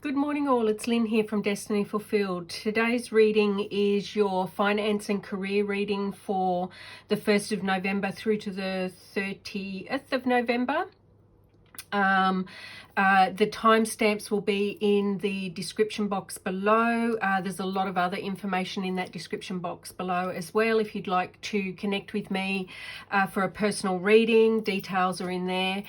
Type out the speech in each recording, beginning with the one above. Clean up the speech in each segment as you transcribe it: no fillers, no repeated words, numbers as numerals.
Good morning all, it's Lynn here from Destiny Fulfilled. Today's reading is your finance and career reading for the 1st of November through to the 30th of November. The timestamps will be in the description box below. There's a lot of other information in that description box below as well. If you'd like to connect with me for a personal reading, details are in there.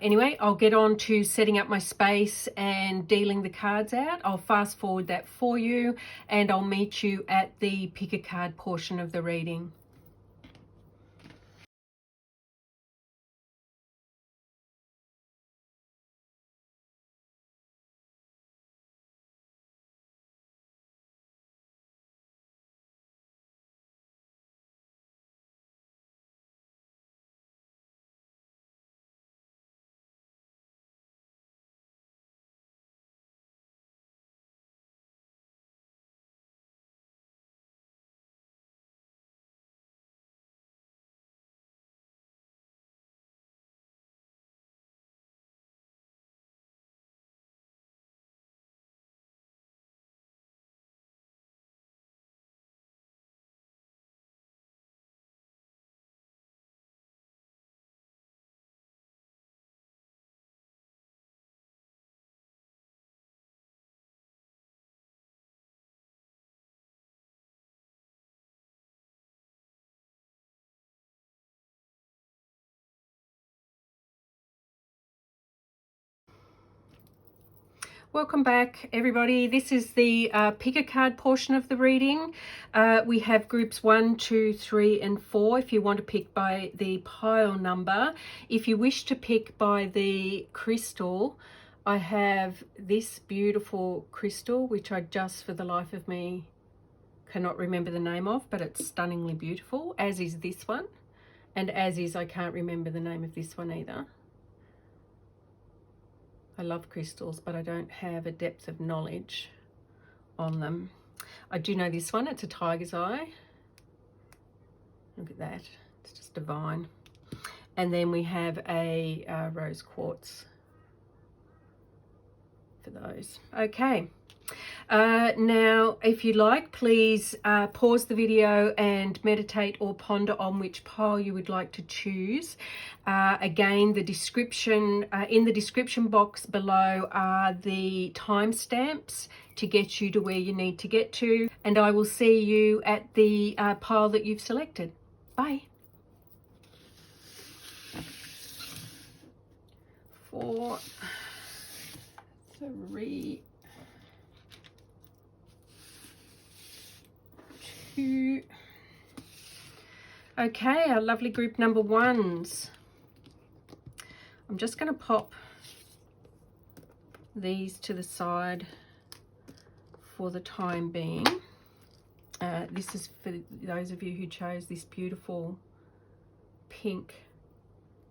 Anyway, I'll get on to setting up my space and dealing the cards out. I'll fast forward that for you and I'll meet you at the pick a card portion of the reading. Welcome back, everybody. This is the pick a card portion of the reading. We have groups 1, 2, 3, and 4 if you want to pick by the pile number. If you wish to pick by the crystal, I have this beautiful crystal, which I just for the life of me cannot remember the name of, but it's stunningly beautiful, as is this one. And as is, I can't remember the name of this one either. I love crystals, but I don't have a depth of knowledge on them. I do know this one. It's a tiger's eye. Look at that. It's just divine. And then we have a rose quartz for those. Okay. Now, if you like, please pause the video and meditate or ponder on which pile you would like to choose. Again, the description in the description box below are the timestamps to get you to where you need to get to, and I will see you at the pile that you've selected. Bye. 4, 3, 2. Okay, our lovely group number ones. I'm just going to pop these to the side for the time being. This is for those of you who chose this beautiful pink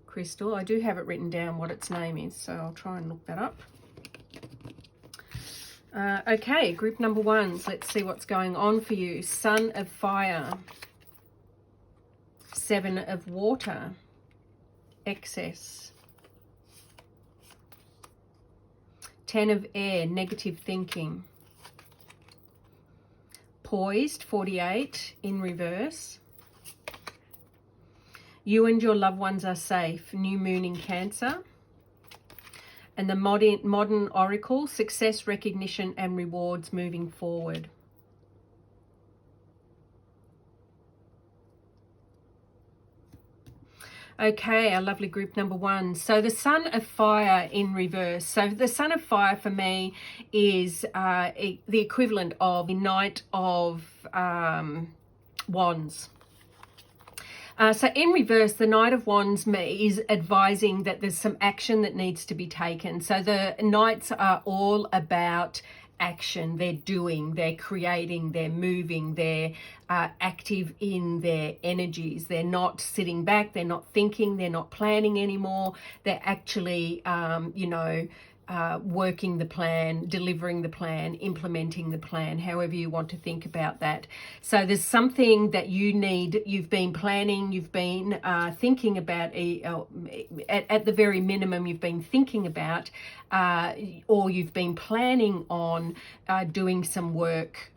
crystal. I do have it written down what its name is, so I'll try and look that up. Okay, group number ones, let's see what's going on for you. Sun of Fire, 7 of Water, Excess, 10 of Air, Negative Thinking, Poised, 48, in reverse. You and your loved ones are safe, New Moon in Cancer. And the modern oracle, success, recognition, and rewards moving forward. Okay, our lovely group number one. So the Sun of Fire in reverse. So the Sun of Fire for me is the equivalent of the Knight of Wands. So in reverse, the Knight of Wands is advising that there's some action that needs to be taken. So the Knights are all about action. They're doing, they're creating, they're moving, they're active in their energies. They're not sitting back, they're not thinking, they're not planning anymore. They're actually, working the plan, delivering the plan, implementing the plan, however you want to think about that. So there's something that you've been planning, you've been thinking about, at the very minimum, you've been thinking about, or you've been planning on doing some work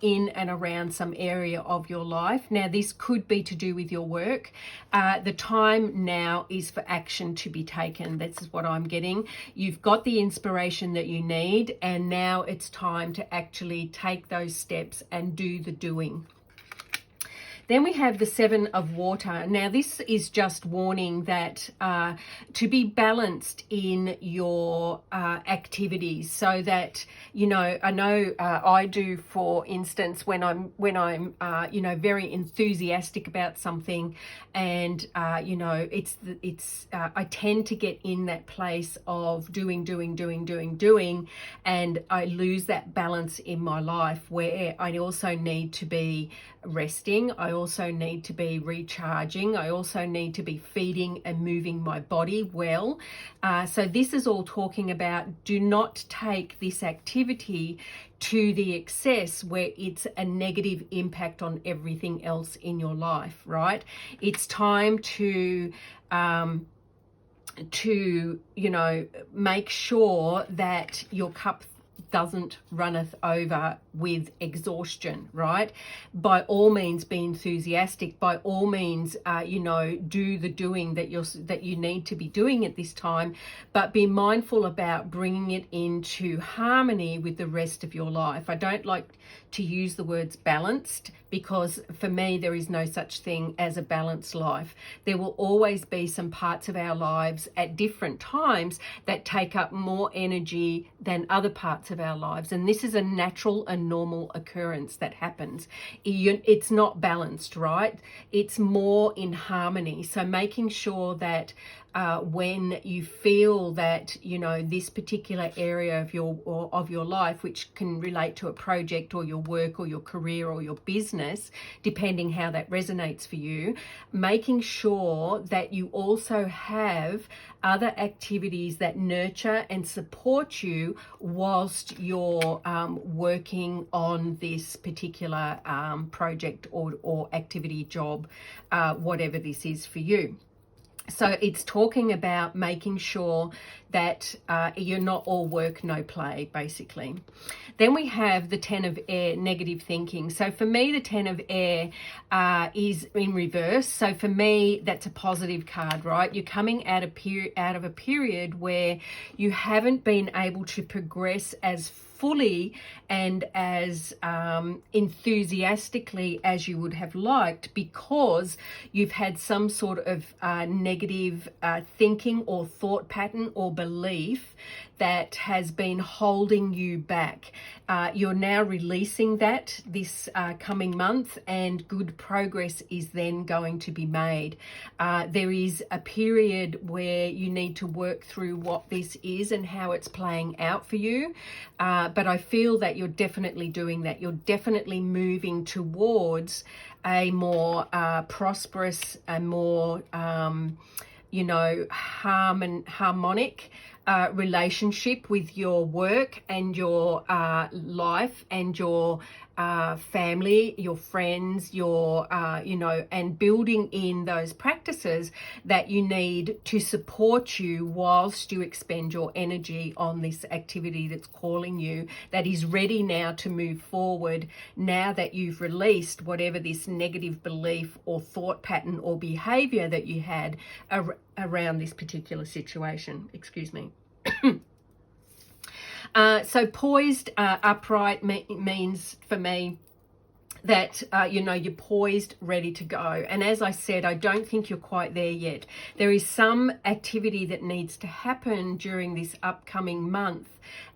in and around some area of your life. Now, this could be to do with your work. The time now is for action to be taken. This is what I'm getting. You've got the inspiration that you need, and now it's time to actually take those steps and do the doing. Then we have the Seven of Water. Now, this is just warning that to be balanced in your activities, so that, you know, I know I do, for instance, when I'm you know, very enthusiastic about something, and you know, I tend to get in that place of doing, and I lose that balance in my life, where I also need to be resting. I also need to be recharging. I also need to be feeding and moving my body well. So this is all talking about, do not take this activity to the excess where it's a negative impact on everything else in your life, right? It's time to you know, make sure that your cup doesn't runneth over with exhaustion, right? By all means, be enthusiastic. By all means, you know, do the doing that you need to be doing at this time, but be mindful about bringing it into harmony with the rest of your life. I don't like to use the words balanced, because for me, there is no such thing as a balanced life. There will always be some parts of our lives at different times that take up more energy than other parts of our lives. And this is a natural and normal occurrence that happens. It's not balanced, right? It's more in harmony. So making sure that when you feel that, you know, this particular area of your life, which can relate to a project or your work or your career or your business, depending how that resonates for you, making sure that you also have other activities that nurture and support you whilst you're working on this particular project or activity, job, whatever this is for you. So it's talking about making sure that you're not all work, no play, basically. Then we have the Ten of Air, negative thinking. So for me, the Ten of Air is in reverse. So for me, that's a positive card, right? You're coming out of a period where you haven't been able to progress as fully and as enthusiastically as you would have liked, because you've had some sort of negative thinking or thought pattern or belief that has been holding you back. You're now releasing that this coming month, and good progress is then going to be made. There is a period where you need to work through what this is and how it's playing out for you. But I feel that you're definitely doing that. You're definitely moving towards a more prosperous and more, you know, harmonic relationship with your work and your life and your family, your friends, your, you know, and building in those practices that you need to support you whilst you expend your energy on this activity that's calling you, that is ready now to move forward, now that you've released whatever this negative belief or thought pattern or behavior that you had around this particular situation. Excuse me. So poised, upright means for me that, you know, you're poised, ready to go. And as I said, I don't think you're quite there yet. There is some activity that needs to happen during this upcoming month.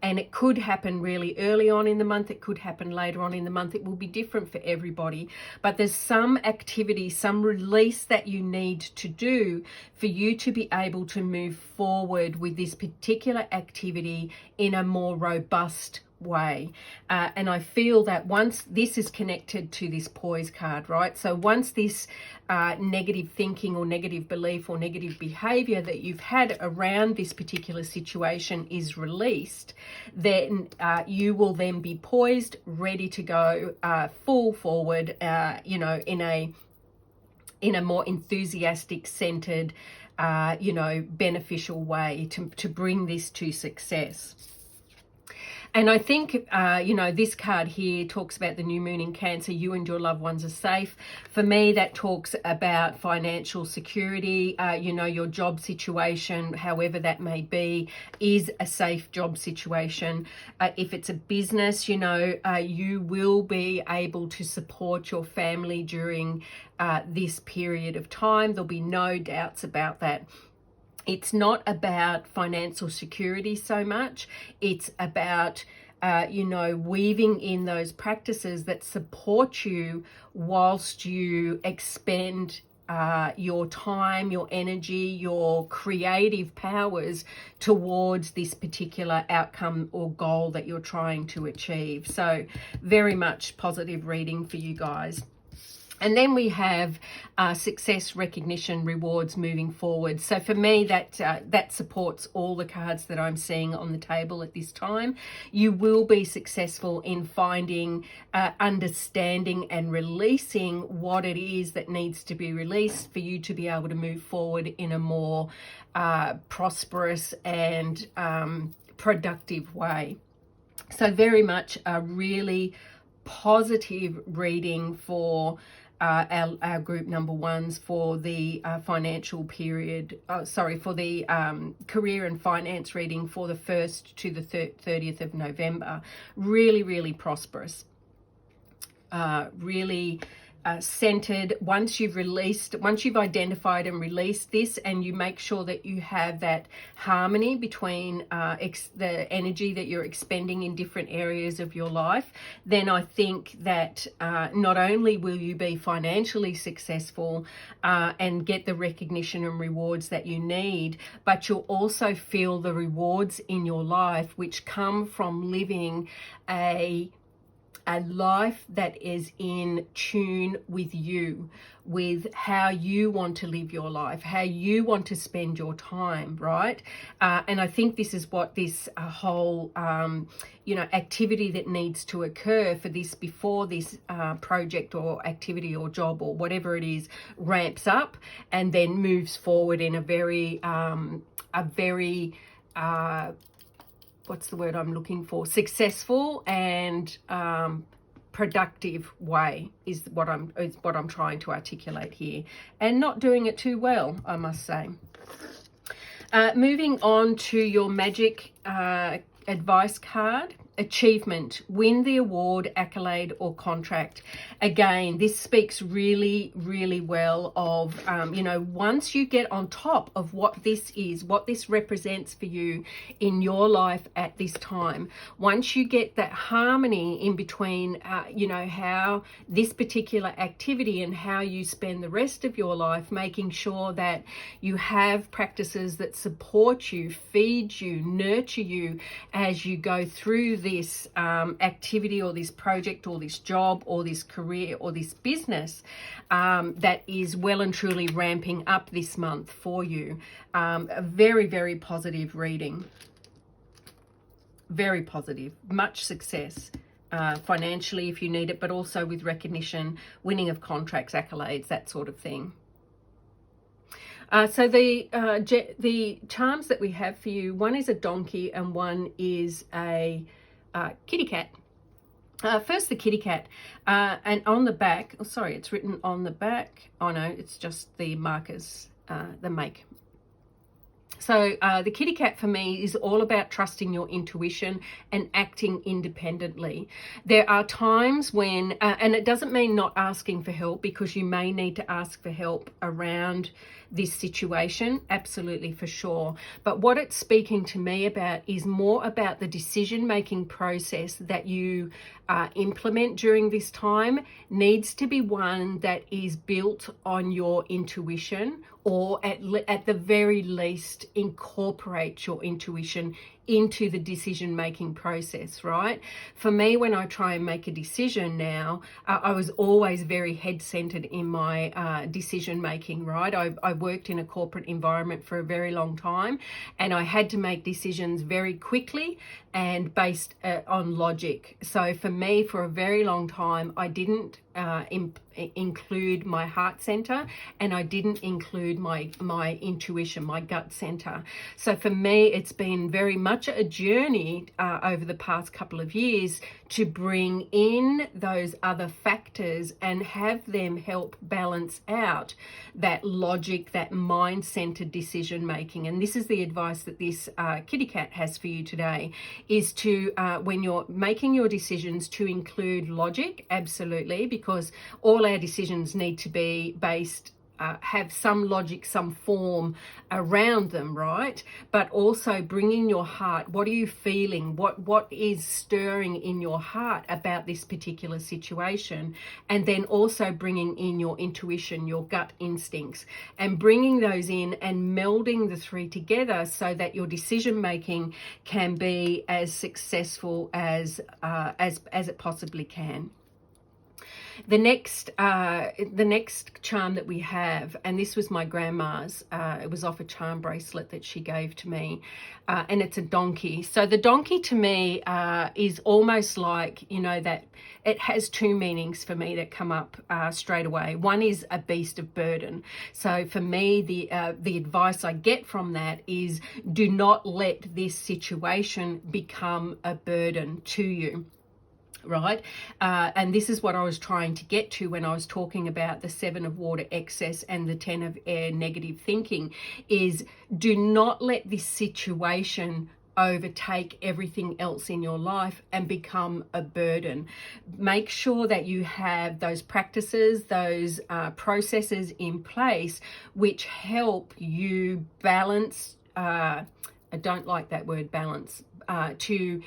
And it could happen really early on in the month. It could happen later on in the month. It will be different for everybody. But there's some activity, some release that you need to do for you to be able to move forward with this particular activity in a more robust way. And I feel that once this is connected to this poise card, right? So once this negative thinking or negative belief or negative behavior that you've had around this particular situation is released, then you will then be poised, ready to go full forward, you know, in a more enthusiastic, centered, you know, beneficial way to bring this to success. And I think, you know, this card here talks about the new moon in Cancer. You and your loved ones are safe. For me, that talks about financial security. You know, your job situation, however that may be, is a safe job situation. If it's a business, you know, you will be able to support your family during this period of time. There'll be no doubts about that. It's not about financial security so much. It's about, you know, weaving in those practices that support you whilst you expend your time, your energy, your creative powers towards this particular outcome or goal that you're trying to achieve. So very much positive reading for you guys. And then we have success, recognition, rewards moving forward. So for me, that supports all the cards that I'm seeing on the table at this time. You will be successful in finding, understanding and releasing what it is that needs to be released for you to be able to move forward in a more prosperous and productive way. So very much a really positive reading for our group number ones for the financial period, for the career and finance reading for the 1st to the 30th of November. Really, really prosperous. Really centered. Once you've identified and released this, and you make sure that you have that harmony between the energy that you're expending in different areas of your life, then I think that not only will you be financially successful and get the recognition and rewards that you need, but you'll also feel the rewards in your life which come from living a life that is in tune with you, with how you want to live your life, how you want to spend your time, right? And I think this is what this whole, you know, activity that needs to occur for this before this project or activity or job or whatever it is ramps up and then moves forward in a very what's the word I'm looking for? Successful and productive way is what I'm trying to articulate here, and not doing it too well, I must say. Moving on to your magic advice card. Achievement, win the award, accolade or contract. Again, this speaks really, really well of, you know, once you get on top of what this is, what this represents for you in your life at this time, once you get that harmony in between, you know, how this particular activity and how you spend the rest of your life, making sure that you have practices that support you, feed you, nurture you as you go through this activity or this project or this job or this career or this business that is well and truly ramping up this month for you. A very, very positive reading. Very positive. Much success financially if you need it, but also with recognition, winning of contracts, accolades, that sort of thing. So the charms that we have for you, one is a donkey and one is a kitty cat. First the kitty cat, and on the back, oh sorry, it's written on the back, oh no, it's just the markers, the make. So the kitty cat for me is all about trusting your intuition and acting independently. There are times when, and it doesn't mean not asking for help, because you may need to ask for help around this situation, absolutely, for sure. But what it's speaking to me about is more about the decision-making process that you implement during this time needs to be one that is built on your intuition, or at the very least incorporate your intuition into the decision making process, right? For me, when I try and make a decision now, I was always very head centered in my decision making, right? I worked in a corporate environment for a very long time, and I had to make decisions very quickly and based on logic. So for me, for a very long time, I didn't include my heart center, and I didn't include my intuition, my gut center. So for me, it's been very much a journey over the past couple of years to bring in those other factors and have them help balance out that logic, that mind-centered decision making. And this is the advice that this kitty cat has for you today, is to, when you're making your decisions, to include logic, absolutely, because all our decisions need to be based, have some logic, some form around them, right? But also bringing your heart. What are you feeling? What is stirring in your heart about this particular situation? And then also bringing in your intuition, your gut instincts, and bringing those in and melding the three together so that your decision making can be as successful as it possibly can. The next charm that we have, and this was my grandma's, it was off a charm bracelet that she gave to me, and it's a donkey. So the donkey to me is almost like, you know, that it has two meanings for me that come up straight away. One is a beast of burden. So for me, the advice I get from that is, do not let this situation become a burden to you. Right? And this is what I was trying to get to when I was talking about the 7 of water, excess, and the 10 of air, negative thinking, is do not let this situation overtake everything else in your life and become a burden. Make sure that you have those practices, those processes in place which help you balance. I don't like that word balance, to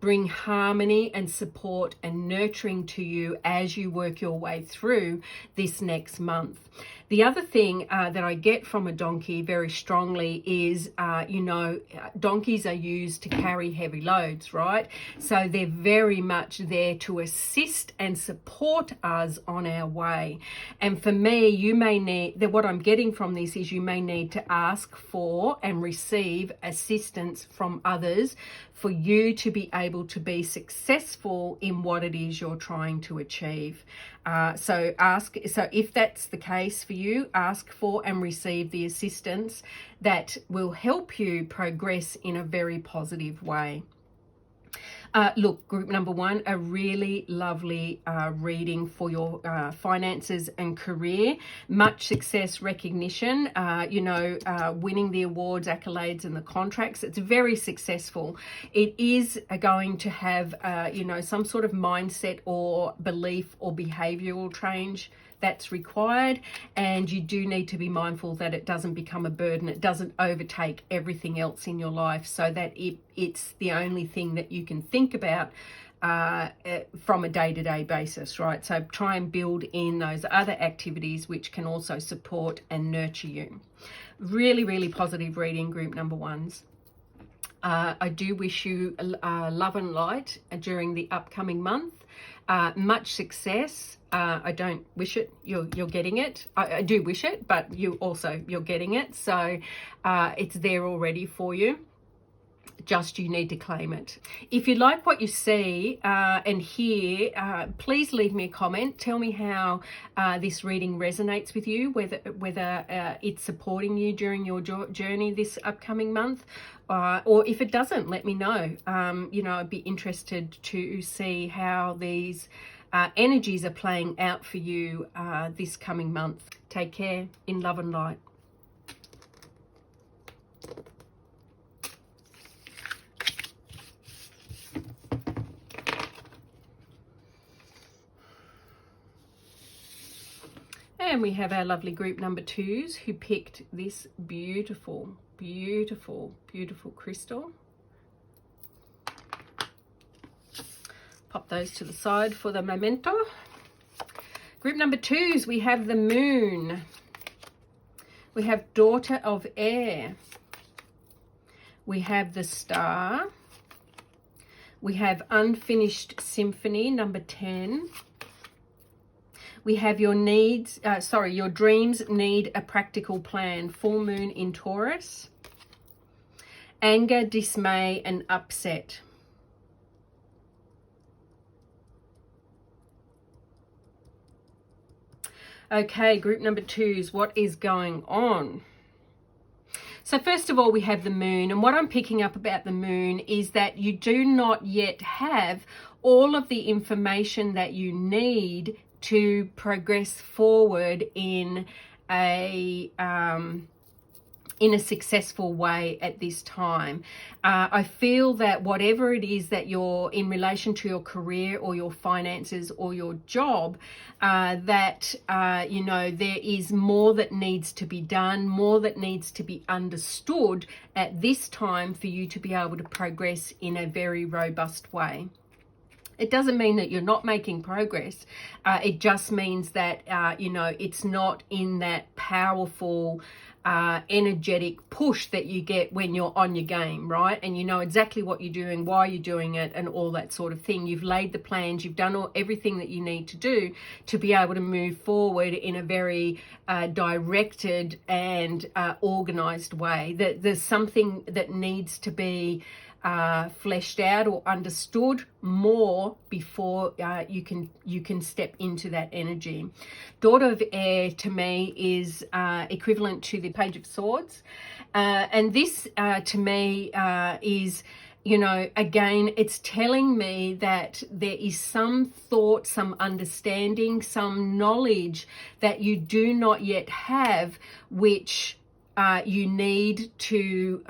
bring harmony and support and nurturing to you as you work your way through this next month. The other thing that I get from a donkey very strongly is, you know, donkeys are used to carry heavy loads, right? So they're very much there to assist and support us on our way. And for me, you may need, what I'm getting from this is you may need to ask for and receive assistance from others for you to be able to be successful in what it is you're trying to achieve. So if that's the case for you, ask for and receive the assistance that will help you progress in a very positive way. Look, group number 1, a really lovely reading for your finances and career. Much success, recognition, winning the awards, accolades, and the contracts. It's very successful. It is going to have, some sort of mindset or belief or behavioral change that's required, and you do need to be mindful that it doesn't become a burden. It doesn't overtake everything else in your life, so that it's the only thing that you can think about from a day-to-day basis, right? So try and build in those other activities which can also support and nurture you. Really, really positive reading, group number 1s. I do wish you love and light during the upcoming month. Much success. I don't wish it, you're getting it. I do wish it, but you're getting it. So it's there already for you. Just you need to claim it. If you like what you see and hear, please leave me a comment. Tell me how this reading resonates with you, whether it's supporting you during your journey this upcoming month, or if it doesn't, let me know. I'd be interested to see how these energies are playing out for you this coming month. Take care, in love and light. And we have our lovely group number 2s who picked this beautiful, beautiful, beautiful crystal. Pop those to the side for the memento. Group number 2s, we have the moon. We have daughter of air. we have the Star, we have Unfinished Symphony, number 10. We have your needs, your dreams need a practical plan, full moon in Taurus. Anger, dismay, and upset. Okay, group number 2s, what is going on? So first of all, we have the moon, and what I'm picking up about the moon is that you do not yet have all of the information that you need to progress forward in a successful way at this time. I feel that whatever it is that you're in relation to your career or your finances or your job, you know, there is more that needs to be done, more that needs to be understood at this time for you to be able to progress in a very robust way. It doesn't mean that you're not making progress. It just means that, you know, it's not in that powerful, energetic push that you get when you're on your game, right? And you know exactly what you're doing, why you're doing it, and all that sort of thing. You've laid the plans, you've done everything that you need to do to be able to move forward in a very directed and organized way. There's something that needs to be fleshed out or understood more before you can step into that energy. Daughter of Air to me is equivalent to the Page of Swords, and this to me is, you know, again, it's telling me that there is some thought, some understanding, some knowledge that you do not yet have, which you need to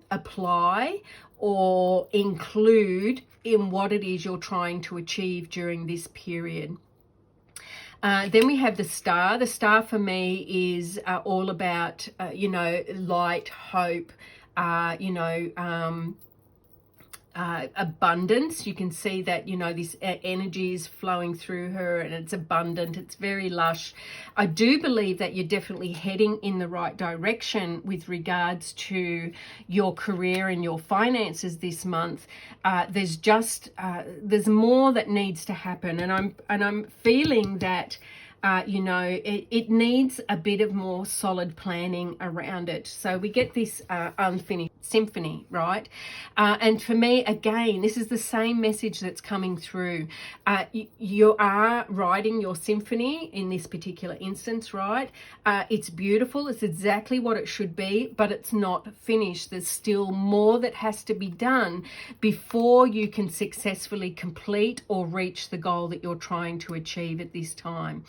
apply or include in what it is you're trying to achieve during this period. Then we have the Star. The Star for me is all about, you know, light, hope, you know, abundance. You can see that, you know, this energy is flowing through her and it's abundant. It's very lush. I do believe that you're definitely heading in the right direction with regards to your career and your finances this month. There's just there's more that needs to happen, and I'm feeling that you know, it needs a bit of more solid planning around it. So we get this unfinished symphony, right? And for me, again, this is the same message that's coming through. You are writing your symphony in this particular instance, right? It's beautiful. It's exactly what it should be, but it's not finished. There's still more that has to be done before you can successfully complete or reach the goal that you're trying to achieve at this time.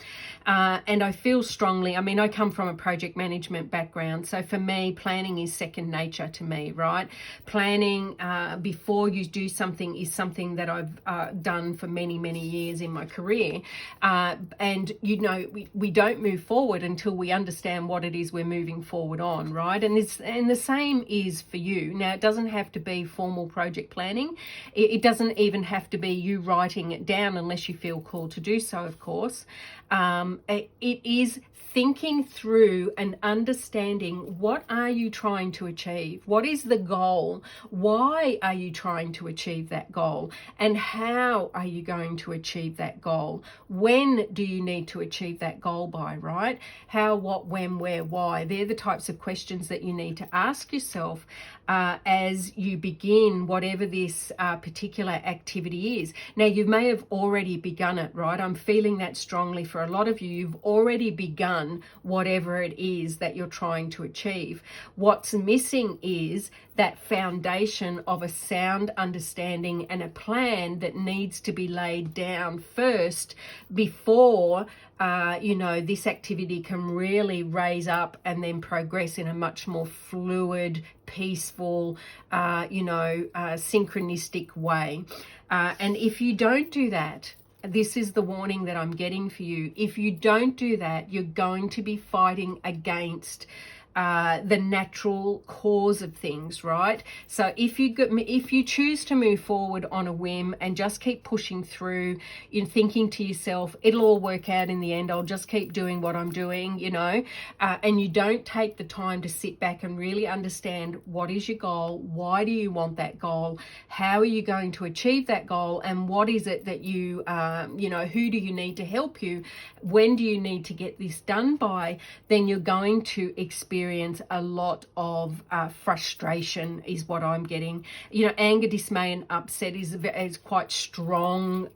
And I feel strongly, I mean, I come from a project management background. So for me, planning is second nature to me, right? Planning before you do something is something that I've done for many, many years in my career. And, you know, we don't move forward until we understand what it is we're moving forward on, right? And the same is for you. Now, it doesn't have to be formal project planning. It doesn't even have to be you writing it down unless you feel called to do so, of course. It is thinking through and understanding, what are you trying to achieve? What is the goal? Why are you trying to achieve that goal? And how are you going to achieve that goal? When do you need to achieve that goal by, right? How, what, when, where, why? They're the types of questions that you need to ask yourself as you begin whatever this particular activity is. Now, you may have already begun it, right? I'm feeling that strongly for a lot of you. You've already begun whatever it is that you're trying to achieve. What's missing is that foundation of a sound understanding and a plan that needs to be laid down first before you know, this activity can really raise up and then progress in a much more fluid, peaceful, you know, synchronistic way. And if you don't do that, this is the warning that I'm getting for you. If you don't do that, you're going to be fighting against the natural cause of things, right? So if you choose to move forward on a whim and just keep pushing through, in thinking to yourself, it'll all work out in the end, I'll just keep doing what I'm doing, you know, and you don't take the time to sit back and really understand what is your goal, why do you want that goal, how are you going to achieve that goal, and what is it that you know, who do you need to help you, when do you need to get this done by, then you're going to experience a lot of frustration is what I'm getting. You know, anger, dismay and upset is quite strong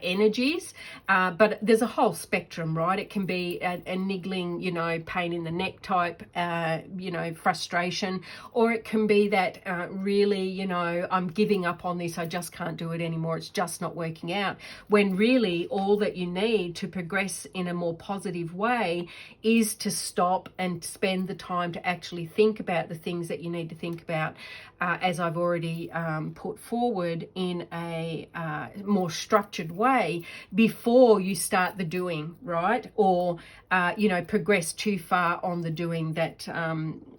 energies, but there's a whole spectrum, right? It can be a niggling, you know, pain in the neck type, you know, frustration, or it can be that really, you know, I'm giving up on this, I just can't do it anymore, it's just not working out, when really all that you need to progress in a more positive way is to stop and spend the time to actually think about the things that you need to think about, as I've already put forward, in a more structured way before you start the doing, right? Or you know, progress too far on the doing that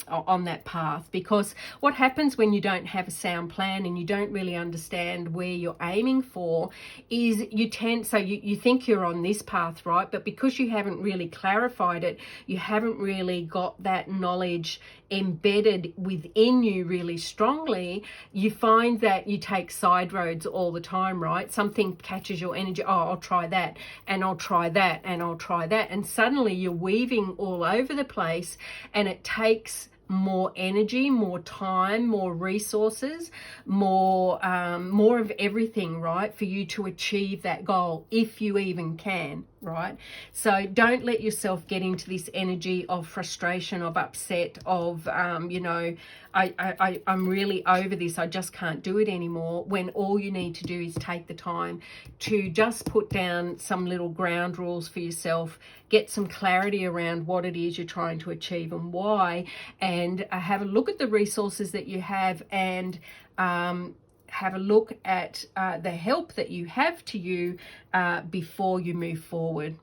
on that path. Because what happens when you don't have a sound plan and you don't really understand where you're aiming for is you think you're on this path, right? But because you haven't really clarified it, you haven't really got that knowledge embedded within you really strongly, you find that you take side roads all the time, right? Something catches your energy, oh, I'll try that, and I'll try that, and I'll try that, and suddenly you're weaving all over the place, and it takes more energy, more time, more resources, more of everything, right, for you to achieve that goal, if you even can, right? So don't let yourself get into this energy of frustration, of upset, of you know, I'm really over this, I just can't do it anymore, when all you need to do is take the time to just put down some little ground rules for yourself, get some clarity around what it is you're trying to achieve and why, and have a look at the resources that you have, and have a look at the help that you have to you before you move forward.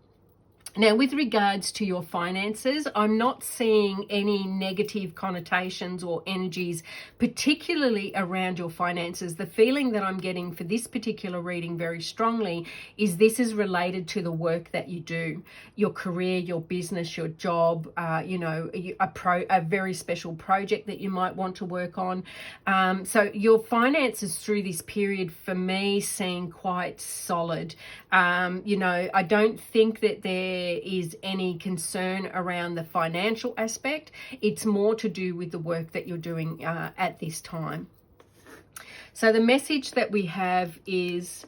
Now, with regards to your finances, I'm not seeing any negative connotations or energies, particularly around your finances. The feeling that I'm getting for this particular reading very strongly is this is related to the work that you do, your career, your business, your job, you know, a very special project that you might want to work on. So your finances through this period, for me, seem quite solid. You know, I don't think that there is any concern around the financial aspect. It's more to do with the work that you're doing at this time. So the message that we have is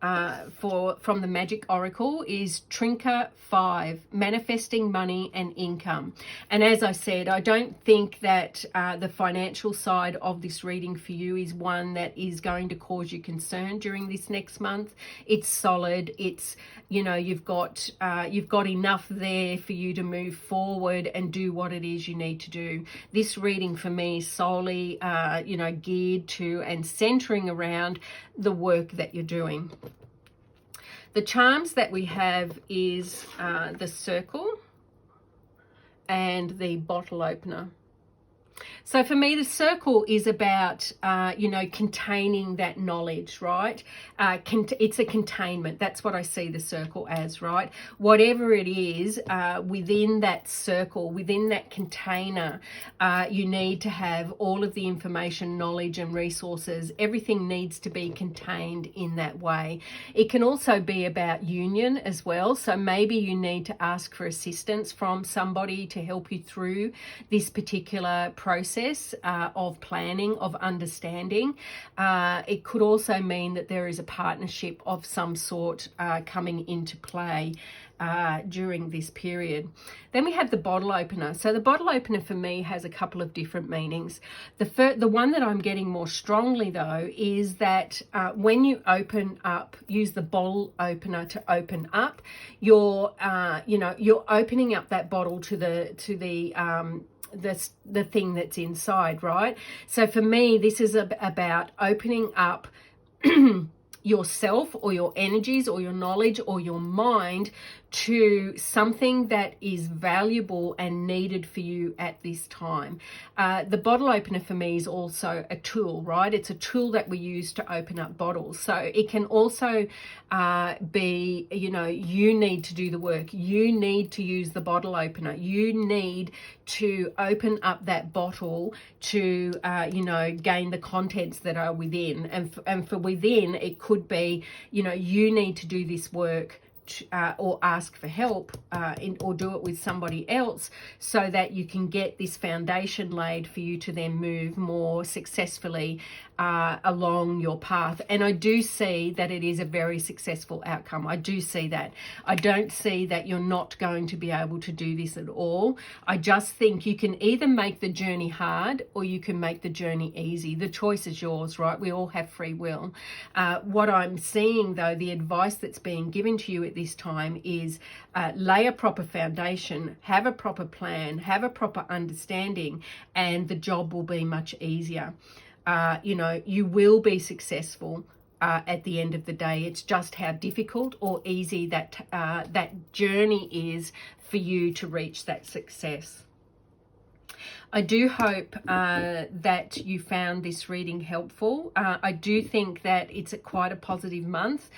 from the Magic Oracle is Trinket 5, manifesting money and income. And as I said, I don't think that the financial side of this reading for you is one that is going to cause you concern during this next month. It's solid. It's, you know, you've got enough there for you to move forward and do what it is you need to do. This reading for me is solely, you know, geared to and centering around the work that you're doing. The charms that we have is the circle and the bottle opener. So for me, the circle is about, you know, containing that knowledge, right? It's a containment. That's what I see the circle as, right? Whatever it is within that circle, within that container, you need to have all of the information, knowledge and resources. Everything needs to be contained in that way. It can also be about union as well. So maybe you need to ask for assistance from somebody to help you through this particular process of planning, of understanding. It could also mean that there is a partnership of some sort coming into play during this period. Then we have the bottle opener. So the bottle opener for me has a couple of different meanings. The one that I'm getting more strongly though is that when you open up, use the bottle opener to open up, you're you know, you're opening up that bottle to the thing that's inside, right? So for me, this is about opening up yourself or your energies or your knowledge or your mind to something that is valuable and needed for you at this time. The bottle opener for me is also a tool, right? It's a tool that we use to open up bottles. So it can also be, you know, you need to do the work. You need to use the bottle opener. You need to open up that bottle to, you know, gain the contents that are within. And for within, it could be, you know, you need to do this work or ask for help or do it with somebody else so that you can get this foundation laid for you to then move more successfully along your path. And I do see that it is a very successful outcome. I do see that. I don't see that you're not going to be able to do this at all. I just think you can either make the journey hard or you can make the journey easy. The choice is yours, right? We all have free will. What I'm seeing, though, the advice that's being given to you at this time is lay a proper foundation, have a proper plan, have a proper understanding, and the job will be much easier. You know, you will be successful at the end of the day. It's just how difficult or easy that that journey is for you to reach that success. I do hope that you found this reading helpful. I do think that it's quite a positive month.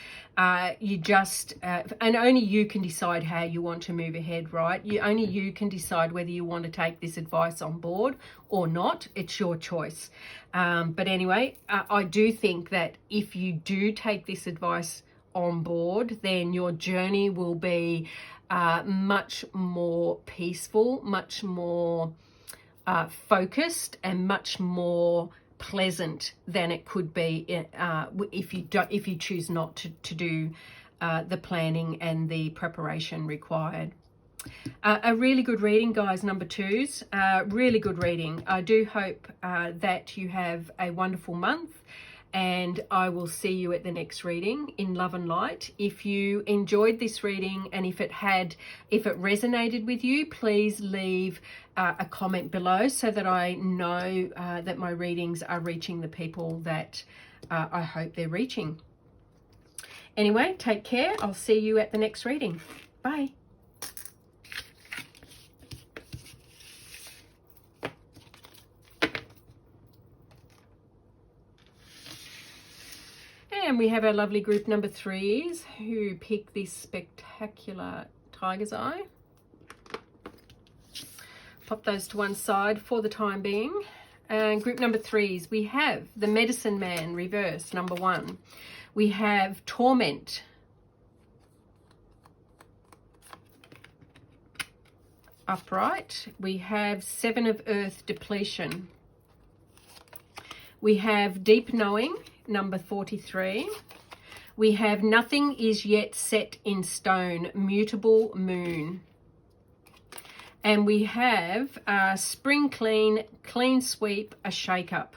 You just, and only you can decide how you want to move ahead, right? Only you can decide whether you want to take this advice on board or not. It's your choice. But anyway, I do think that if you do take this advice on board, then your journey will be much more peaceful, much more focused, and much more pleasant than it could be if you choose not to do the planning and the preparation required. A really good reading, guys, number twos. Really good reading. I do hope that you have a wonderful month, and I will see you at the next reading in love and light. If you enjoyed this reading and if it resonated with you, please leave a comment below so that I know that my readings are reaching the people that I hope they're reaching. Anyway, take care. I'll see you at the next reading. Bye. And we have our lovely group number threes who pick this spectacular tiger's eye. Pop those to one side for the time being. And group number threes, we have the Medicine Man reverse, number one. We have Torment. Upright. We have Seven of Earth, Depletion. We have Deep Knowing, number 43. We have Nothing Is Yet Set in Stone, Mutable Moon. And we have Spring Clean, Clean Sweep, a Shake-Up.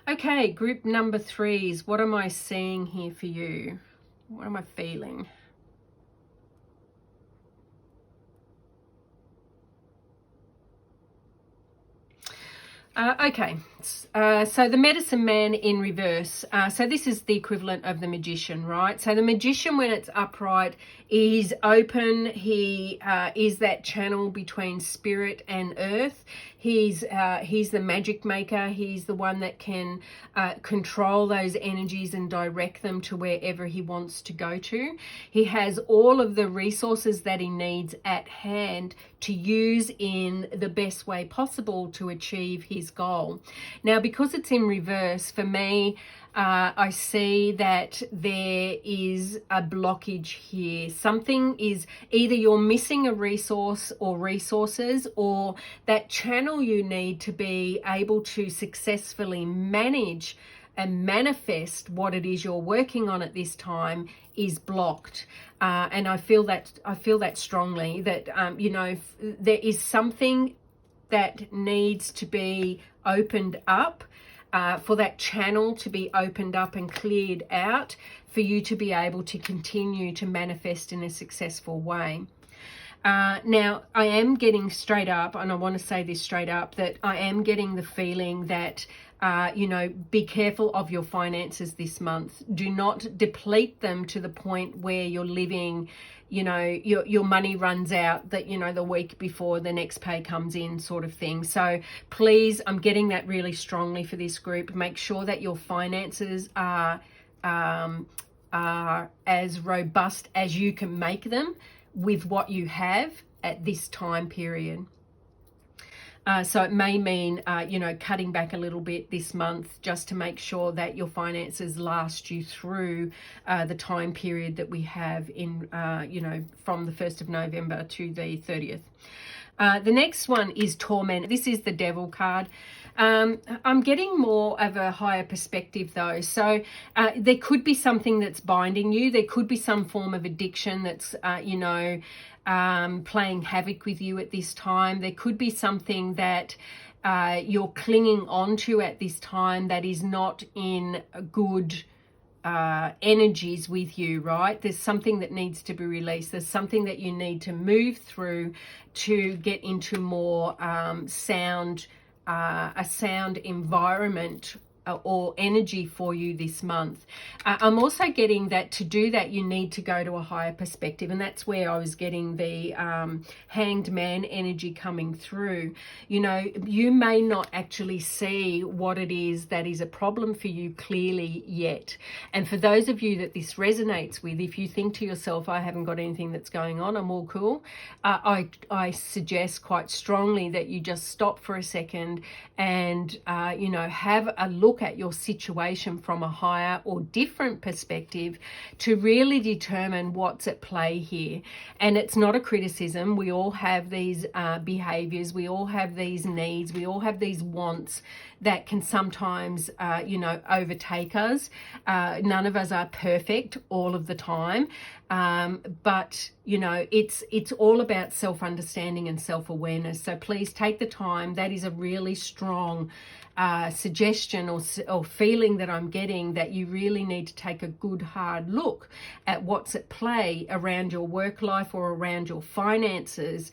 Okay, group number threes, what am I seeing here for you? What am I feeling? Okay, so the Medicine Man in reverse. So this is the equivalent of the Magician, right? So the Magician, when it's upright, is open. He is that channel between spirit and earth. He's the magic maker. He's the one that can control those energies and direct them to wherever he wants to go to. He has all of the resources that he needs at hand to use in the best way possible to achieve his goal. Now, because it's in reverse, for me, I see that there is a blockage here. Something is, either you're missing a resource or resources, or that channel you need to be able to successfully manage and manifest what it is you're working on at this time is blocked. And I feel that strongly, that you know, there is something that needs to be opened up, for that channel to be opened up and cleared out, for you to be able to continue to manifest in a successful way. Now, I am getting straight up, and I want to say this straight up, that I am getting the feeling that, be careful of your finances this month. Do not deplete them to the point where you're living, your money runs out, that, the week before the next pay comes in, sort of thing. So please, I'm getting that really strongly for this group. Make sure that your finances are as robust as you can make them with what you have at this time period. So it may mean, cutting back a little bit this month just to make sure that your finances last you through the time period that we have in, from the 1st of November to the 30th. The next one is torment. This is the devil card. I'm getting more of a higher perspective though. So there could be something that's binding you. There could be some form of addiction that's, playing havoc with you at this time. There could be something that you're clinging onto at this time that is not in good energies with you, right? There's something that needs to be released. There's something that you need to move through to get into more a sound environment or energy for you this month. I'm also getting that to do that, you need to go to a higher perspective. And that's where I was getting the hanged man energy coming through. You may not actually see what it is that is a problem for you clearly yet. And for those of you that this resonates with, if you think to yourself, I haven't got anything that's going on, I'm all cool, I suggest quite strongly that you just stop for a second and, have a look at your situation from a higher or different perspective to really determine what's at play here. And it's not a criticism. We all have these behaviors. We all have these needs. We all have these wants that can sometimes, overtake us. None of us are perfect all of the time. But it's all about self-understanding and self-awareness. So please take the time. That is a really strong suggestion or feeling that I'm getting, that you really need to take a good hard look at what's at play around your work life or around your finances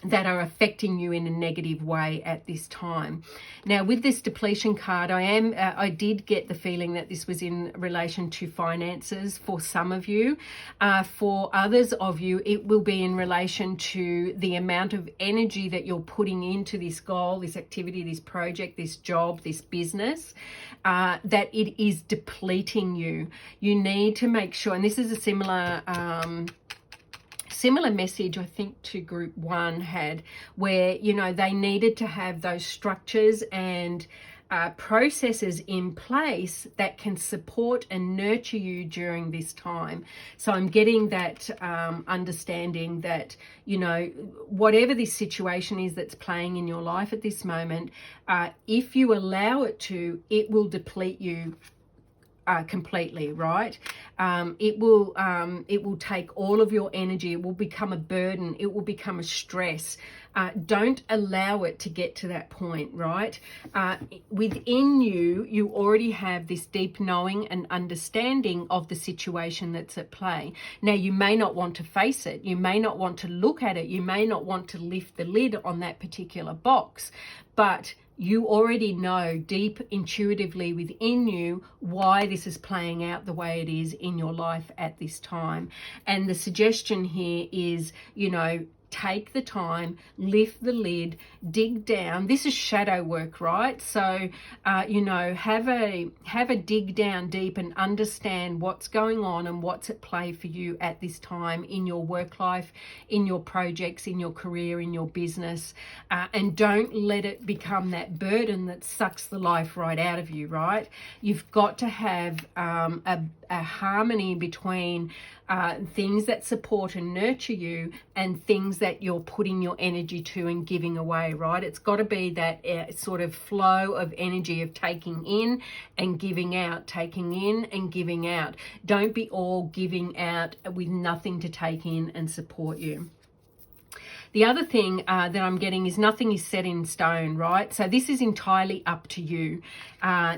that are affecting you in a negative way at this time. Now, with this depletion card, I did get the feeling that this was in relation to finances for some of you. For others of you, it will be in relation to the amount of energy that you're putting into this goal, this activity, this project, this job, this business, that it is depleting you. You need to make sure, and this is a similar message I think to group 1 had, where they needed to have those structures and processes in place that can support and nurture you during this time. So I'm getting that understanding that whatever this situation is that's playing in your life at this moment, if you allow it to, it will deplete you completely, right? It will take all of your energy. It will become a burden. It will become a stress. Don't allow it to get to that point, right? Within you, you already have this deep knowing and understanding of the situation that's at play. Now, you may not want to face it. You may not want to look at it. You may not want to lift the lid on that particular box, but you already know deep intuitively within you why this is playing out the way it is in your life at this time. And the suggestion here is, take the time, lift the lid, dig down. This is shadow work, right? So, have a dig down deep and understand what's going on and what's at play for you at this time in your work life, in your projects, in your career, in your business. And don't let it become that burden that sucks the life right out of you, right? You've got to have a harmony between things that support and nurture you and things that you're putting your energy to and giving away, right? It's got to be that sort of flow of energy of taking in and giving out, taking in and giving out. Don't be all giving out with nothing to take in and support you. The other thing that I'm getting is nothing is set in stone, right? So this is entirely up to you.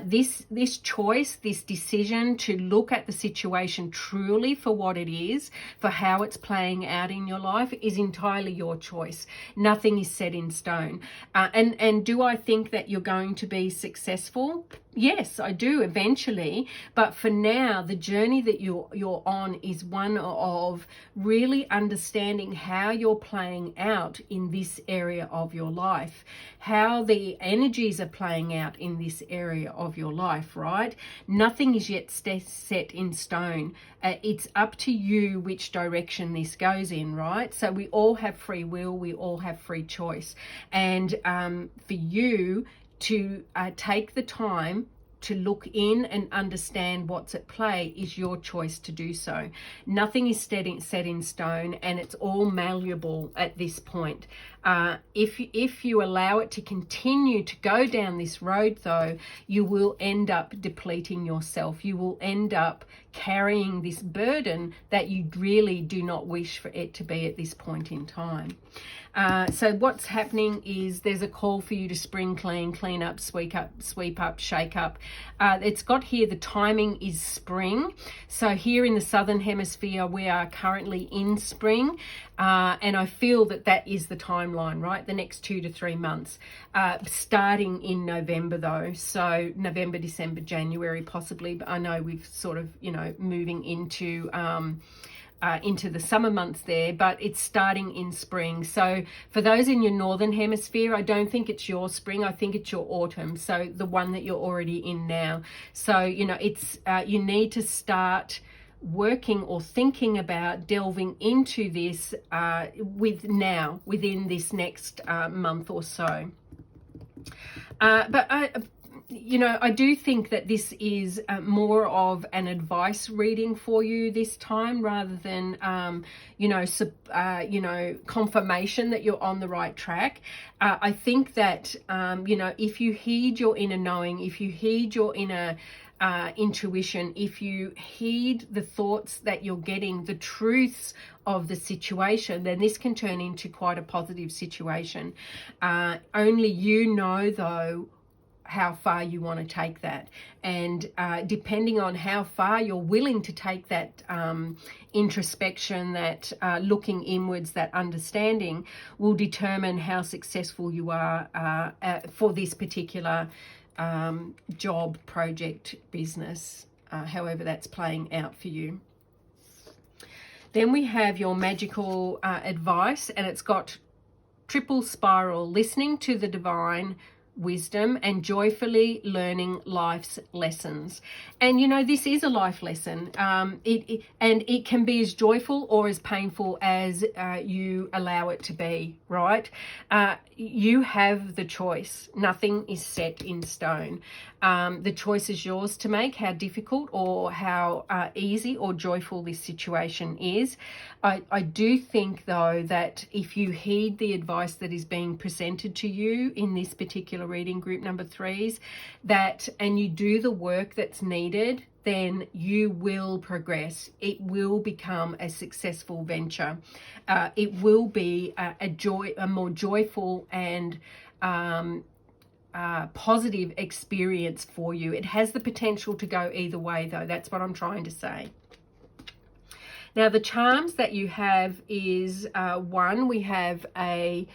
This choice, this decision to look at the situation truly for what it is, for how it's playing out in your life, is entirely your choice. Nothing is set in stone. And do I think that you're going to be successful? Yes, I do eventually, but for now, the journey that you're on is one of really understanding how you're playing out in this area of your life, how the energies are playing out in this area of your life, right? Nothing is yet set in stone. It's up to you which direction this goes in, right? So we all have free will, we all have free choice, and for you to take the time to look in and understand what's at play is your choice to do so. Nothing is set in stone, and it's all malleable at this point. If you allow it to continue to go down this road, though, you will end up depleting yourself. You will end up carrying this burden that you really do not wish for it to be at this point in time. So what's happening is there's a call for you to spring clean, clean up, sweep up, shake up. It's got here the timing is spring. So here in the Southern Hemisphere, we are currently in spring. And I feel that is the timeline, right? The next 2 to 3 months, starting in November though. So November, December, January possibly. But I know we've sort of, moving into the summer months there, but it's starting in spring. So for those in your northern hemisphere, I don't think it's your spring, I think it's your autumn, so the one that you're already in now. So it's you need to start working or thinking about delving into this within this next month or so. But I do think that this is more of an advice reading for you this time, rather than, confirmation that you're on the right track. I think that, if you heed your inner knowing, if you heed your inner intuition, if you heed the thoughts that you're getting, the truths of the situation, then this can turn into quite a positive situation. Only you know, though, how far you want to take that, and depending on how far you're willing to take that introspection, that looking inwards, that understanding, will determine how successful you are for this particular job, project, business, however that's playing out for you. Then we have your magical advice, and it's got triple spiral: listening to the divine wisdom and joyfully learning life's lessons. And this is a life lesson. It can be as joyful or as painful as you allow it to be, right? You have the choice. Nothing is set in stone. The choice is yours to make, how difficult or how easy or joyful this situation is. I do think, though, that if you heed the advice that is being presented to you in this particular reading, group number 3s, and you do the work that's needed, then you will progress. It will become a successful venture. It will be a more joyful and positive experience for you. It has the potential to go either way, though. That's what I'm trying to say. Now, the charms that you have is one, we have a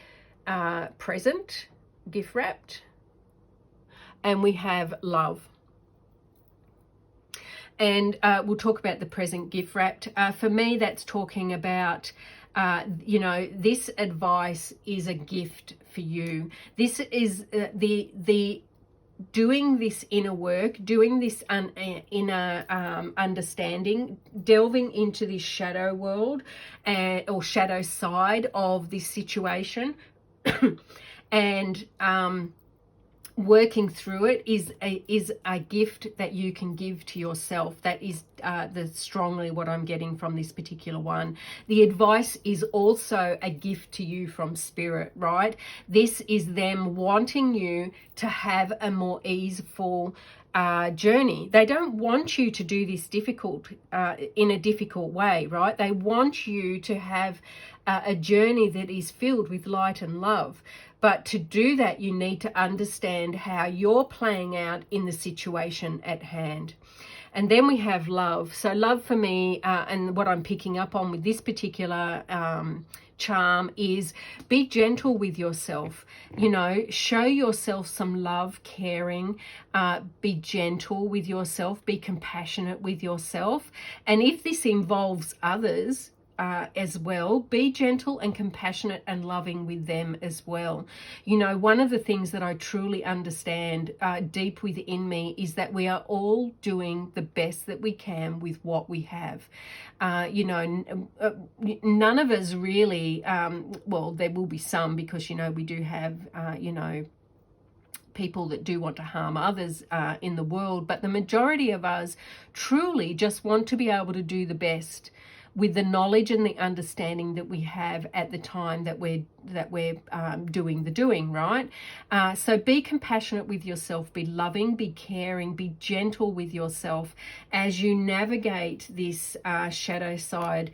present gift wrapped, and we have love. And we'll talk about the present gift wrapped. For me, that's talking about, this advice is a gift for you. This is the doing this inner work, doing this inner understanding, delving into this shadow world or shadow side of this situation, and working through it is a gift that you can give to yourself. That is strongly what I'm getting from this particular one. The advice is also a gift to you from spirit, right? This is them wanting you to have a more easeful journey. They don't want you to do this in a difficult way, right? They want you to have a journey that is filled with light and love. But to do that, you need to understand how you're playing out in the situation at hand. And then we have love. So love for me, and what I'm picking up on with this particular charm, is be gentle with yourself. You know, show yourself some love, caring, be gentle with yourself, be compassionate with yourself. And if this involves others, as well, be gentle and compassionate and loving with them as well. You know, one of the things that I truly understand deep within me is that we are all doing the best that we can with what we have. You know, none of us really, well, there will be some, because, you know, we do have, you know, people that do want to harm others in the world, but the majority of us truly just want to be able to do the best with the knowledge and the understanding that we have at the time that we're doing the doing, right? So be compassionate with yourself, be loving, be caring, be gentle with yourself as you navigate this shadow side,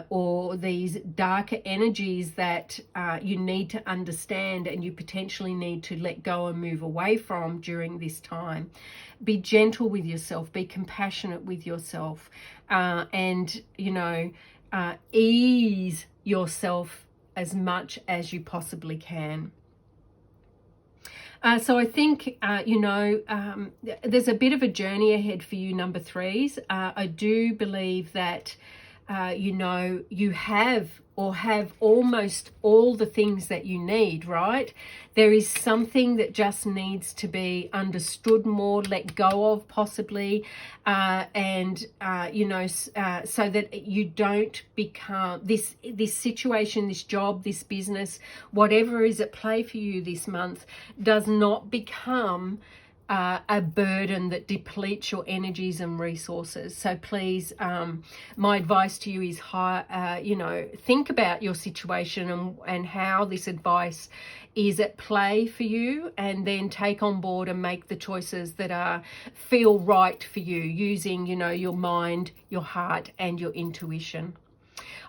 or these darker energies that you need to understand and you potentially need to let go and move away from during this time. Be gentle with yourself, be compassionate with yourself, and, you know, ease yourself as much as you possibly can. So I think, you know, there's a bit of a journey ahead for you, number threes. I do believe that you know, you have almost all the things that you need, right? There is something that just needs to be understood more, let go of possibly, and, you know, so that you don't become this situation, this job, this business, whatever is at play for you this month, does not become a burden that depletes your energies and resources. So please, my advice to you is, you know, think about your situation and how this advice is at play for you, and then take on board and make the choices that feel right for you, using, you know, your mind, your heart, and your intuition.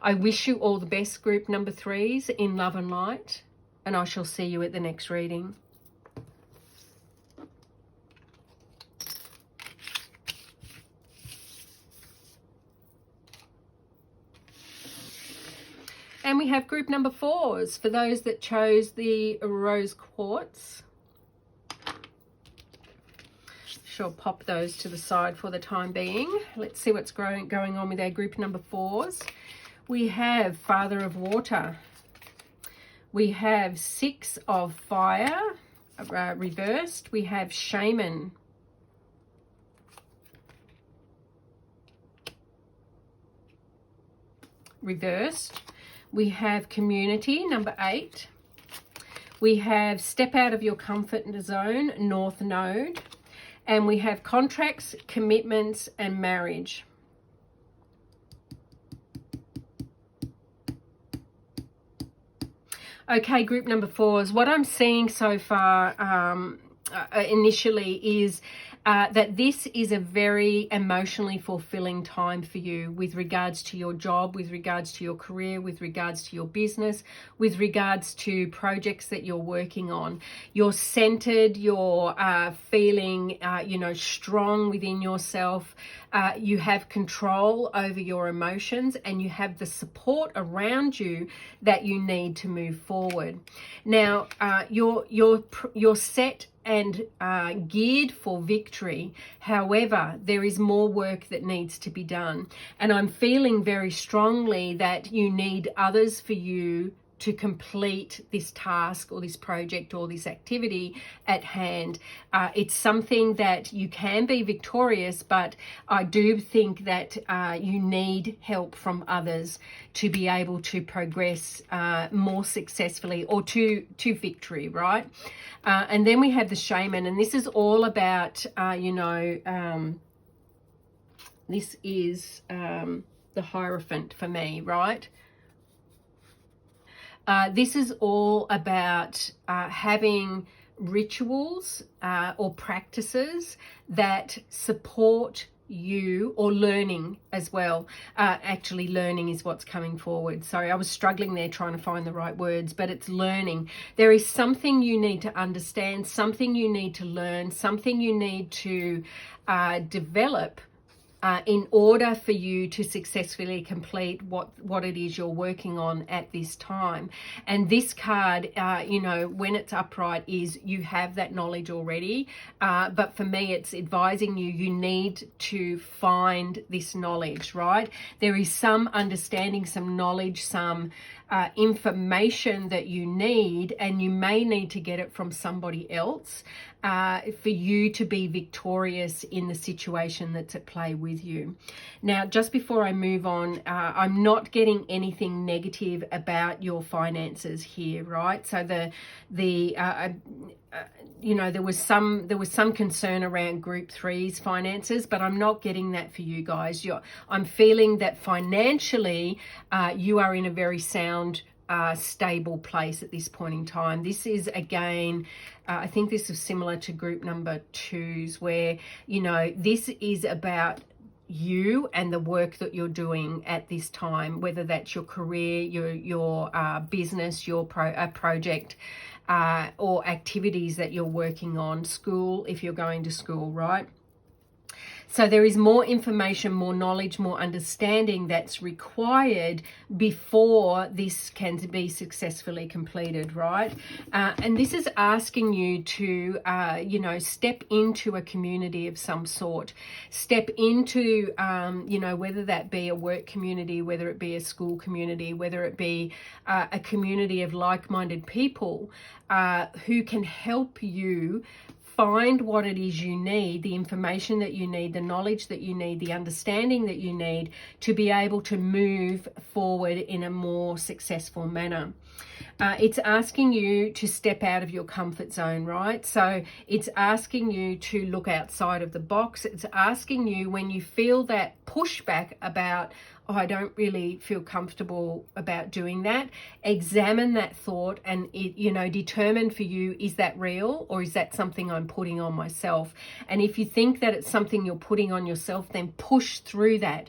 I wish you all the best, group number threes, in love and light, and I shall see you at the next reading. And we have group number fours, for those that chose the rose quartz. Sure, pop those to the side for the time being. Let's see what's going on with our group number fours. We have Father of Water. We have Six of Fire, reversed. We have Shaman. Reversed. We have Community, number 8. We have Step Out of Your Comfort Zone, North Node. And we have Contracts, Commitments, and Marriage. Okay, group number fours. What I'm seeing so far initially is that this is a very emotionally fulfilling time for you, with regards to your job, with regards to your career, with regards to your business, with regards to projects that you're working on. You're centered, you're feeling, you know, strong within yourself. You have control over your emotions, and you have the support around you that you need to move forward. Now, you're set and geared for victory. However, there is more work that needs to be done. And I'm feeling very strongly that you need others for you to complete this task or this project or this activity at hand. It's something that you can be victorious, but I do think that you need help from others to be able to progress more successfully, or to victory, right? And then we have the Shaman, and this is all about, you know, this is the Hierophant for me, right? This is all about having rituals or practices that support you, or learning as well. Actually, learning is what's coming forward. Sorry, I was struggling there trying to find the right words, but it's learning. There is something you need to understand, something you need to learn, something you need to develop in order for you to successfully complete what it is you're working on at this time. And this card, when it's upright, is you have that knowledge already. But for me, it's advising you need to find this knowledge, right? There is some understanding, some knowledge, some information that you need, and you may need to get it from somebody else for you to be victorious in the situation that's at play with you. Now, just before I move on, I'm not getting anything negative about your finances here, right? So there was some concern around Group 3's finances, but I'm not getting that for you guys. I'm feeling that financially you are in a very sound, stable place at this point in time. This is, again, I think this is similar to group number 2's, where, this is about you and the work that you're doing at this time, whether that's your career, your business, your project, or activities that you're working on, school, if you're going to school, right? So there is more information, more knowledge, more understanding that's required before this can be successfully completed, right? And this is asking you to, step into a community of some sort. Step into, whether that be a work community, whether it be a school community, whether it be a community of like-minded people who can help you find what it is you need, the information that you need, the knowledge that you need, the understanding that you need to be able to move forward in a more successful manner. It's asking you to step out of your comfort zone, right? So it's asking you to look outside of the box. It's asking you, when you feel that pushback about, oh, I don't really feel comfortable about doing that, examine that thought and determine for you, is that real or is that something I'm putting on myself? And if you think that it's something you're putting on yourself, then push through that.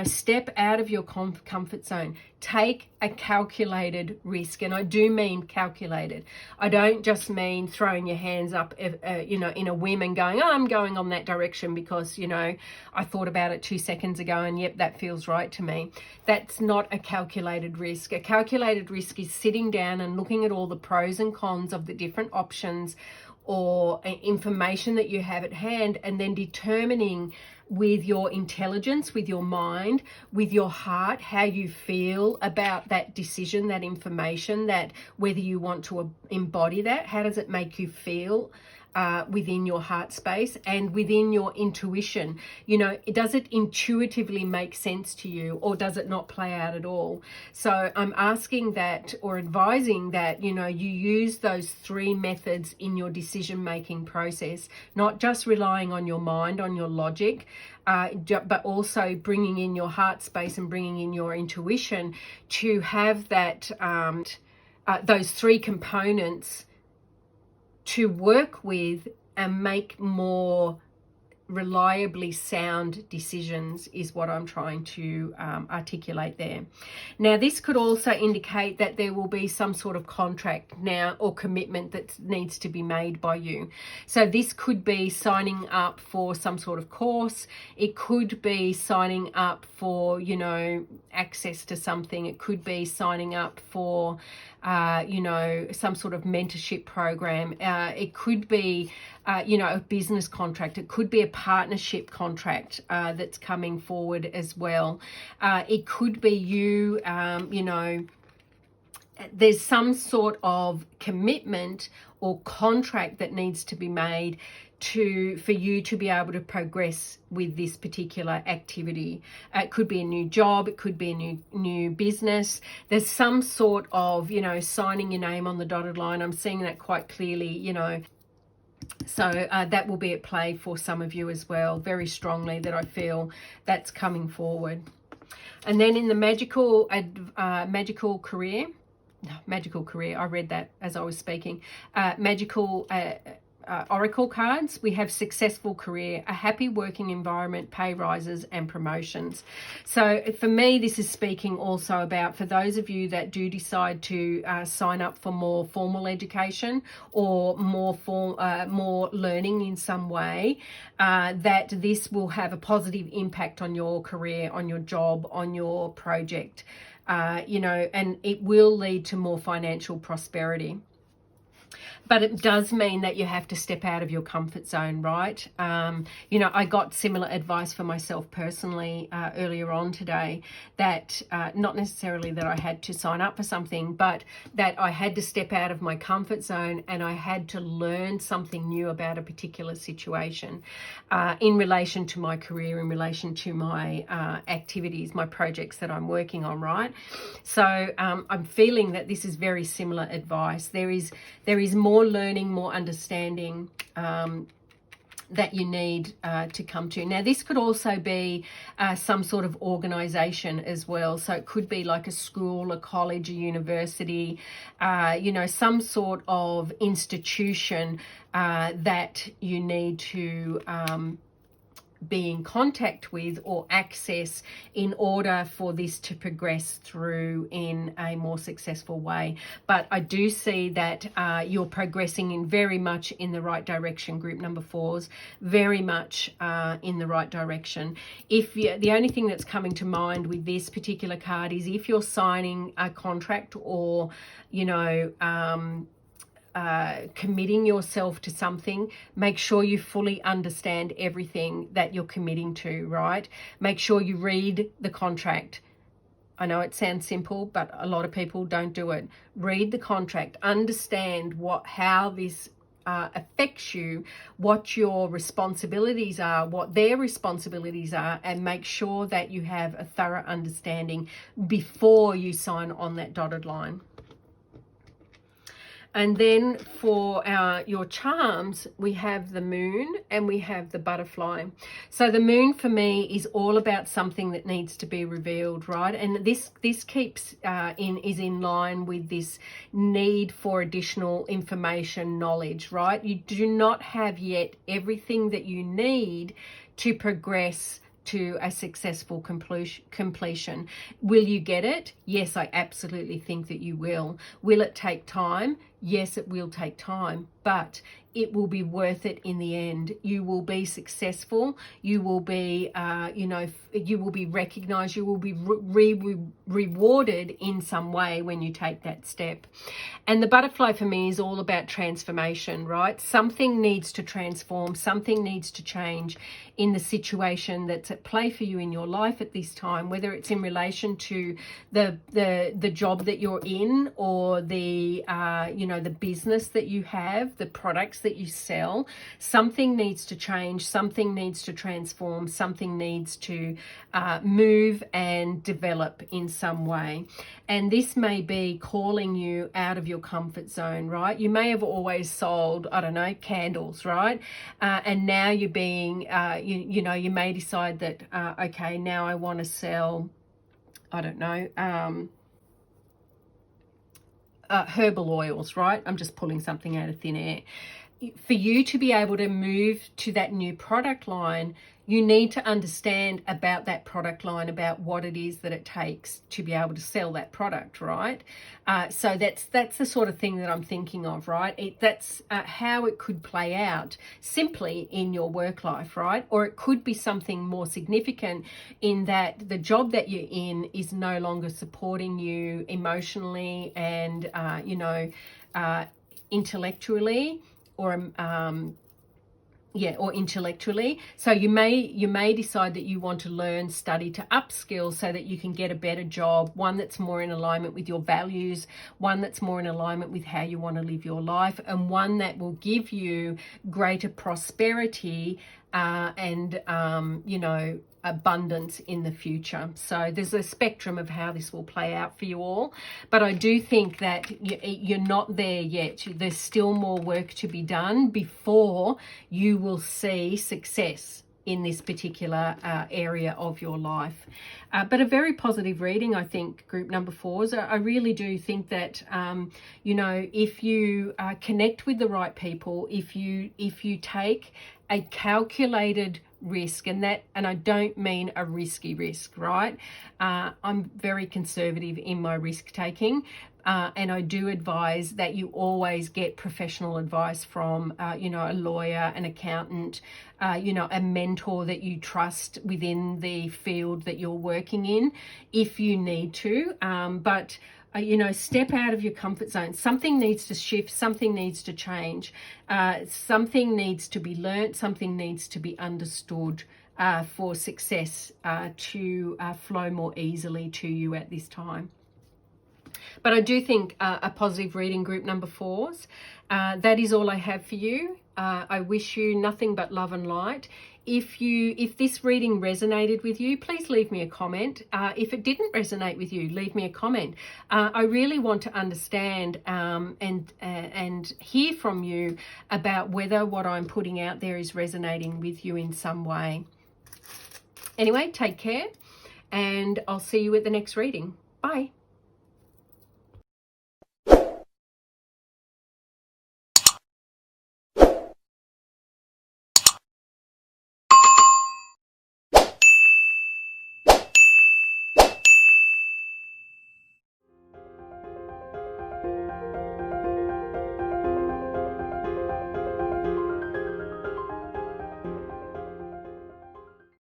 Step out of your comfort zone. Take a calculated risk, and I do mean calculated. I don't just mean throwing your hands up, in a whim and going, oh, I'm going on that direction because, I thought about it 2 seconds ago and yep, that feels right to me. That's not a calculated risk. A calculated risk is sitting down and looking at all the pros and cons of the different options or information that you have at hand, and then determining with your intelligence, with your mind, with your heart, how you feel about that decision, that information, that whether you want to embody that, how does it make you feel within your heart space and within your intuition. Does it intuitively make sense to you, or does it not play out at all? So I'm asking that, or advising that, you use those 3 methods in your decision-making process, not just relying on your mind, on your logic, but also bringing in your heart space and bringing in your intuition to have that, those 3 components to work with and make more reliably sound decisions, is what I'm trying to articulate there. Now, this could also indicate that there will be some sort of contract now or commitment that needs to be made by you. So this could be signing up for some sort of course. It could be signing up for, access to something. It could be signing up for, some sort of mentorship program. It could be, a business contract. It could be a partnership contract that's coming forward as well. It could be you, there's some sort of commitment or contract that needs to be made for you to be able to progress with this particular activity. It could be a new job, it could be a new business. There's some sort of, signing your name on the dotted line. I'm seeing that quite clearly, So that will be at play for some of you as well, very strongly, that I feel that's coming forward. And then in the magical career, magical career. I read that as I was speaking. Magical oracle cards. We have successful career, a happy working environment, pay rises and promotions. So for me, this is speaking also about, for those of you that do decide to sign up for more formal education or more learning in some way, that this will have a positive impact on your career, on your job, on your project, and it will lead to more financial prosperity. But it does mean that you have to step out of your comfort zone, right? I got similar advice for myself personally earlier on today, that not necessarily that I had to sign up for something, but that I had to step out of my comfort zone and I had to learn something new about a particular situation in relation to my career, in relation to my activities, my projects that I'm working on, right? So I'm feeling that this is very similar advice. There is more learning, more understanding that you need to come to. Now, this could also be some sort of organization as well. So it could be like a school, a college, a university, some sort of institution that you need to be in contact with or access in order for this to progress through in a more successful way. But I do see that you're progressing in very much in the right direction, group number 4s, very much in the right direction. The only thing that's coming to mind with this particular card is if you're signing a contract or, committing yourself to something, make sure you fully understand everything that you're committing to, right? Make sure you read the contract. I know it sounds simple, but a lot of people don't do it. Read the contract, understand how this affects you, what your responsibilities are, what their responsibilities are, and make sure that you have a thorough understanding before you sign on that dotted line. And then for your charms, we have the moon and we have the butterfly. So the moon for me is all about something that needs to be revealed, right? And this keeps is in line with this need for additional information, knowledge, right? You do not have yet everything that you need to progress to a successful completion. Will you get it? Yes, I absolutely think that you will. Will it take time? Yes, it will take time, but it will be worth it in the end. You will be successful. You will be, you will be recognized. You will be rewarded in some way when you take that step. And the butterfly for me is all about transformation, right? Something needs to transform. Something needs to change in the situation that's at play for you in your life at this time, whether it's in relation to the job that you're in, or the business that you have, the products that you sell. Something needs to change, something needs to transform, something needs to move and develop in some way. And this may be calling you out of your comfort zone, right? You may have always sold, I don't know, candles, right? And now you're being, you may decide that, okay, now I want to sell, I don't know, herbal oils, right? I'm just pulling something out of thin air. For you to be able to move to that new product line, you need to understand about that product line, about what it is that it takes to be able to sell that product, right? So that's the sort of thing that I'm thinking of, right? That's how it could play out simply in your work life, right? Or it could be something more significant in that the job that you're in is no longer supporting you emotionally and, intellectually, or intellectually. So you may decide that you want to learn, study to upskill so that you can get a better job, one that's more in alignment with your values, one that's more in alignment with how you want to live your life, and one that will give you greater prosperity and abundance in the future. So there's a spectrum of how this will play out for you all, but I do think that you're not there yet. There's still more work to be done before you will see success. in this particular area of your life. But a very positive reading, I think, group number 4s. I really do think that, you know, if you connect with the right people, if you take a calculated risk, and I don't mean a risky risk, right? I'm very conservative in my risk taking, and I do advise that you always get professional advice from, you know, a lawyer, an accountant, you know, a mentor that you trust within the field that you're working in, if you need to. But you know, step out of your comfort zone. Something needs to shift, something needs to change, something needs to be learnt, something needs to be understood for success to flow more easily to you at this time. But I do think a positive reading, group number 4s. That is all I have for you. I wish you nothing but love and light. If this reading resonated with you, please leave me a comment. If it didn't resonate with you, leave me a comment. I really want to understand and hear from you about whether what I'm putting out there is resonating with you in some way. Anyway, take care, and I'll see you at the next reading.